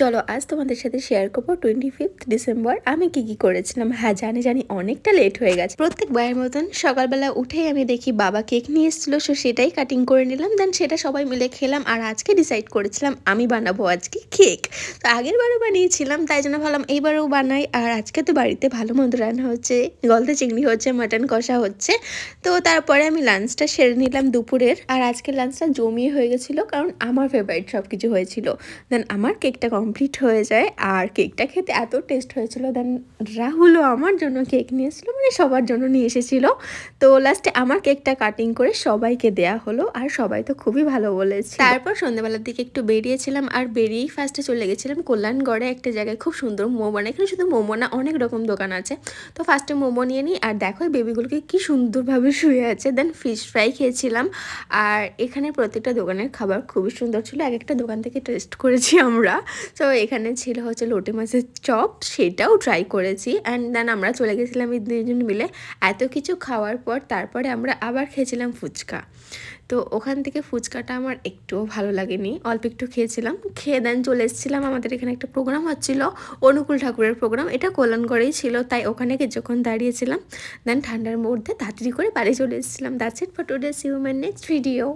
চলো আজ তোমাদের সাথে শেয়ার করবো 25th ডিসেম্বর আমি কি করেছিলাম। হ্যাঁ জানি অনেকটা লেট হয়ে গেছে। প্রত্যেকবারের মতন সকালবেলা উঠেই আমি দেখি বাবা কেক নিয়ে এসেছিলো, সো সেটাই কাটিং করে নিলাম, দেন সেটা সবাই মিলে খেলাম। আর আজকে ডিসাইড করেছিলাম আমি বানাবো আজকে কেক। তো আগের বারও বানিয়েছিলাম, তাই জন্য ভাবলাম এইবারও বানাই। আর আজকে তো বাড়িতে ভালো মন্দ রান্না হচ্ছে, গলদা চিংড়ি হচ্ছে, মাটন কষা হচ্ছে। তো তারপরে আমি লাঞ্চটা সেরে নিলাম দুপুরের। আর আজকের লাঞ্চটা জমিয়ে হয়ে গেছিলো, কারণ আমার ফেভারিট সব কিছু হয়েছিল। দেন আমার কেকটা কমপ্লিট হয়ে যায়, আর কেকটা খেতে এত টেস্ট হয়েছিল। দেন রাহুলও আমার জন্য কেক নিয়ে এসেছিলো, মানে সবার জন্য নিয়ে এসেছিলো। তো লাস্টে আমার কেকটা কাটিং করে সবাইকে দেয়া হলো, আর সবাই তো খুবই ভালো বলেছে। তারপর সন্ধ্যাবেলার দিকে একটু বেরিয়েছিলাম, আর বেরিয়েই ফার্স্টে চলে গেছিলাম কল্যাণগড়ে একটা জায়গায় খুব সুন্দর মোমো বানায়। এখানে শুধু মোমো না, অনেক রকম দোকান আছে। তো ফার্স্টে মোমো নিয়ে নিই, আর দেখো বেবিগুলোকে কি সুন্দরভাবে শুয়ে আছে। দেন ফিশ ফ্রাই খেয়েছিলাম। আর এখানে প্রত্যেকটা দোকানের খাবার খুবই সুন্দর ছিল, এক একটা দোকান থেকে টেস্ট করেছি আমরা। তো এখানে ছিল হচ্ছে লোটে মাছের চপ, সেটাও ট্রাই করেছি। অ্যান্ড দেন আমরা চলে গেছিলাম এই দুজন মিলে। এত কিছু খাওয়ার পর তারপরে আমরা আবার খেয়েছিলাম ফুচকা। তো ওখান থেকে ফুচকাটা আমার একটুও ভালো লাগেনি, অল্প একটু খেয়েছিলাম। খেয়ে দেন চলে এসেছিলাম, আমাদের এখানে একটা প্রোগ্রাম হচ্ছিল, অনুকূল ঠাকুরের প্রোগ্রাম। এটা কল্যাণগড়েই ছিল, তাই ওখানে কিছুক্ষণ দাঁড়িয়েছিলাম। দেন ঠান্ডার মধ্যে তাড়াতাড়ি করে বাড়ি চলে এসেছিলাম। That's it for today, see you in next video.